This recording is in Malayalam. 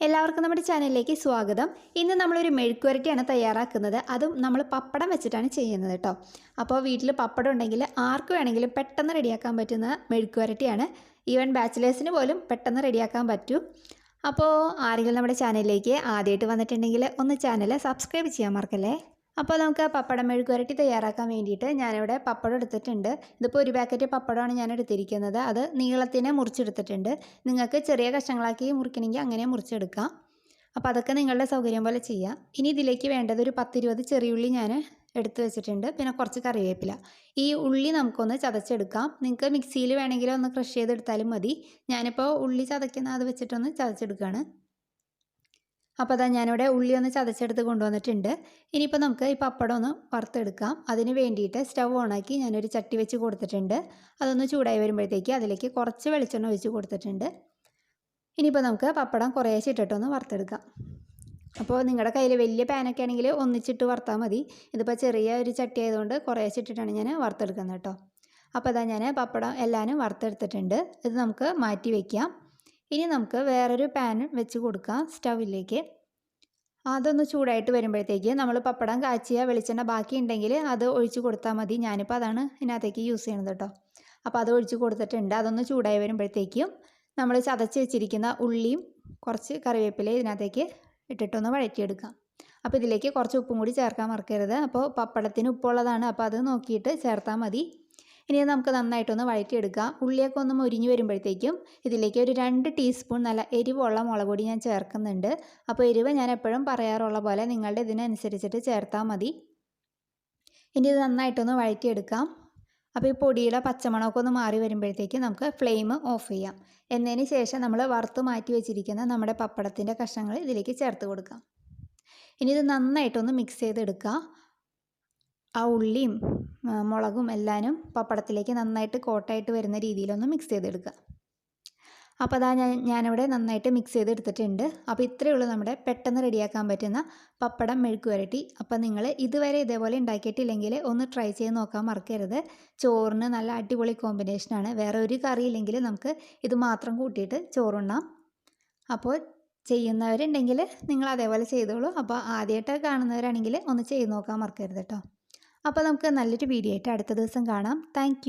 എല്ലാവർക്കും നമ്മുടെ ചാനലിലേക്ക് സ്വാഗതം. ഇന്ന് നമ്മളൊരു മെഴുക്കുവരട്ടിയാണ് തയ്യാറാക്കുന്നത്. അതും നമ്മൾ പപ്പടം വെച്ചിട്ടാണ് ചെയ്യുന്നത് കേട്ടോ. അപ്പോൾ വീട്ടിൽ പപ്പടം ഉണ്ടെങ്കിൽ ആർക്ക് വേണമെങ്കിലും പെട്ടെന്ന് റെഡിയാക്കാൻ പറ്റുന്ന മെഴുക്കുവരട്ടിയാണ്. ഈവൻ ബാച്ചിലേഴ്സിന് പോലും പെട്ടെന്ന് റെഡിയാക്കാൻ പറ്റും. അപ്പോൾ ആരെങ്കിലും നമ്മുടെ ചാനലിലേക്ക് ആദ്യമായിട്ട് വന്നിട്ടുണ്ടെങ്കിൽ ഒന്ന് ചാനൽ സബ്സ്ക്രൈബ് ചെയ്യാൻ മറക്കല്ലേ. അപ്പോൾ നമുക്ക് പപ്പടം മെഴുക്കുവരട്ടി തയ്യാറാക്കാൻ വേണ്ടിയിട്ട് ഞാനിവിടെ പപ്പടം എടുത്തിട്ടുണ്ട്. ഇതിപ്പോൾ ഒരു പാക്കറ്റ് പപ്പടമാണ് ഞാൻ എടുത്തിരിക്കുന്നത്. അത് നീളത്തിന് മുറിച്ചെടുത്തിട്ടുണ്ട്. നിങ്ങൾക്ക് ചെറിയ കഷ്ണങ്ങളാക്കി മുറിക്കണമെങ്കിൽ അങ്ങനെ മുറിച്ചെടുക്കാം. അപ്പോൾ അതൊക്കെ നിങ്ങളുടെ സൗകര്യം പോലെ ചെയ്യാം. ഇനി ഇതിലേക്ക് വേണ്ടത് ഒരു 10-20 ചെറിയുള്ളി ഞാൻ എടുത്ത് വെച്ചിട്ടുണ്ട്. പിന്നെ കുറച്ച് കറിവേപ്പില. ഈ ഉള്ളി നമുക്കൊന്ന് ചതച്ചെടുക്കാം. നിങ്ങൾക്ക് മിക്സിയിൽ വേണമെങ്കിൽ ഒന്ന് ക്രഷ് ചെയ്തെടുത്താലും മതി. ഞാനിപ്പോൾ ഉള്ളി ചതയ്ക്കുന്ന അത് വെച്ചിട്ടൊന്ന് ചതച്ചെടുക്കുകയാണ്. അപ്പോൾ അതാ ഞാനിവിടെ ഉള്ളി ഒന്ന് ചതച്ചെടുത്ത് കൊണ്ടുവന്നിട്ടുണ്ട്. ഇനിയിപ്പോൾ നമുക്ക് ഈ പപ്പടം ഒന്ന് വറുത്തെടുക്കാം. അതിന് വേണ്ടിയിട്ട് സ്റ്റവ് ഓണാക്കി ഞാനൊരു ചട്ടി വെച്ച് കൊടുത്തിട്ടുണ്ട്. അതൊന്ന് ചൂടായി വരുമ്പോഴത്തേക്ക് അതിലേക്ക് കുറച്ച് വെളിച്ചെണ്ണ ഒഴിച്ച് കൊടുത്തിട്ടുണ്ട്. ഇനിയിപ്പോൾ നമുക്ക് പപ്പടം കുറേശ്ശെ ഇട്ടിട്ടൊന്ന് വറുത്തെടുക്കാം. അപ്പോൾ നിങ്ങളുടെ കയ്യിൽ വലിയ പാനൊക്കെ ആണെങ്കിൽ ഒന്നിച്ചിട്ട് വറുത്താൽ മതി. ഇതിപ്പോൾ ചെറിയ ഒരു ചട്ടി ആയതുകൊണ്ട് കുറേശ്ശെ ഇട്ടിട്ടാണ് ഞാൻ വറുത്തെടുക്കുന്നത് കേട്ടോ. അപ്പോൾ അതാ ഞാൻ പപ്പടം എല്ലാനും വറുത്തെടുത്തിട്ടുണ്ട്. ഇത് നമുക്ക് മാറ്റി വയ്ക്കാം. ഇനി നമുക്ക് വേറൊരു പാൻ വെച്ച് കൊടുക്കാം സ്റ്റൗവിലേക്ക്. അതൊന്ന് ചൂടായിട്ട് വരുമ്പോഴത്തേക്ക് നമ്മൾ പപ്പടം കാച്ചിയ വെളിച്ചെണ്ണ ബാക്കി ഉണ്ടെങ്കിൽ അത് ഒഴിച്ച് കൊടുത്താൽ മതി. ഞാനിപ്പോൾ അതാണ് ഇതിനകത്തേക്ക് യൂസ് ചെയ്യണത് കേട്ടോ. അപ്പോൾ അത് ഒഴിച്ച് കൊടുത്തിട്ടുണ്ട്. അതൊന്ന് ചൂടായി വരുമ്പോഴത്തേക്കും നമ്മൾ ചതച്ച് വെച്ചിരിക്കുന്ന ഉള്ളിയും കുറച്ച് കറിവേപ്പിലയും ഇതിനകത്തേക്ക് ഇട്ടിട്ടൊന്ന് വഴറ്റിയെടുക്കാം. അപ്പോൾ ഇതിലേക്ക് കുറച്ച് ഉപ്പും കൂടി ചേർക്കാൻ മറക്കരുത്. അപ്പോൾ പപ്പടത്തിന് ഉപ്പുള്ളതാണ്, അപ്പോൾ അത് നോക്കിയിട്ട് ചേർത്താൽ മതി. ഇനി നമുക്ക് നന്നായിട്ടൊന്ന് വഴറ്റിയെടുക്കാം. ഉള്ളിയൊക്കെ ഒന്ന് മൊരിഞ്ഞ് വരുമ്പോഴത്തേക്കും ഇതിലേക്ക് ഒരു 2 ടീസ്പൂൺ നല്ല എരിവുള്ള മുളക് പൊടി ഞാൻ ചേർക്കുന്നുണ്ട്. അപ്പോൾ എരിവ് ഞാൻ എപ്പോഴും പറയാറുള്ള പോലെ നിങ്ങളുടെ ഇതിനനുസരിച്ചിട്ട് ചേർത്താൽ മതി. ഇനി ഇത് നന്നായിട്ടൊന്ന് വഴറ്റിയെടുക്കാം. അപ്പോൾ ഈ പൊടിയുടെ പച്ചമണമൊക്കെ ഒന്ന് മാറി വരുമ്പോഴത്തേക്ക് നമുക്ക് ഫ്ലെയിം ഓഫ് ചെയ്യാം. എന്നതിന് ശേഷം നമ്മൾ വറുത്ത് മാറ്റി വെച്ചിരിക്കുന്ന നമ്മുടെ പപ്പടത്തിൻ്റെ കഷ്ണങ്ങൾ ഇതിലേക്ക് ചേർത്ത് കൊടുക്കാം. ഇനി ഇത് നന്നായിട്ടൊന്ന് മിക്സ് ചെയ്തെടുക്കുക. ആ ഉള്ളിയും മുളകും എല്ലാനും പപ്പടത്തിലേക്ക് നന്നായിട്ട് കോട്ടായിട്ട് വരുന്ന രീതിയിലൊന്ന് മിക്സ് ചെയ്തെടുക്കുക. അപ്പോൾ അതാ ഞാനിവിടെ നന്നായിട്ട് മിക്സ് ചെയ്തെടുത്തിട്ടുണ്ട്. അപ്പോൾ ഇത്രയേ ഉള്ളൂ നമ്മുടെ പെട്ടെന്ന് റെഡിയാക്കാൻ പറ്റുന്ന പപ്പടം മെഴുക്കുവരട്ടി. അപ്പോൾ നിങ്ങൾ ഇതുവരെ ഇതേപോലെ ഉണ്ടാക്കിയിട്ടില്ലെങ്കിൽ ഒന്ന് ട്രൈ ചെയ്ത് നോക്കാൻ മറക്കരുത്. ചോറിന് നല്ല അടിപൊളി കോമ്പിനേഷനാണ്. വേറെ ഒരു കറി ഇല്ലെങ്കിൽ നമുക്ക് ഇത് മാത്രം കൂട്ടിയിട്ട് ചോറുണ്ണാം. അപ്പോൾ ചെയ്യുന്നവരുണ്ടെങ്കിൽ നിങ്ങൾ അതേപോലെ ചെയ്തോളൂ. അപ്പോൾ ആദ്യമായിട്ട് കാണുന്നവരാണെങ്കിൽ ഒന്ന് ചെയ്ത് നോക്കാൻ മറക്കരുത് കേട്ടോ. അപ്പോൾ നമുക്ക് നല്ലൊരു വീഡിയോ ആയിട്ട് അടുത്ത ദിവസം കാണാം. താങ്ക്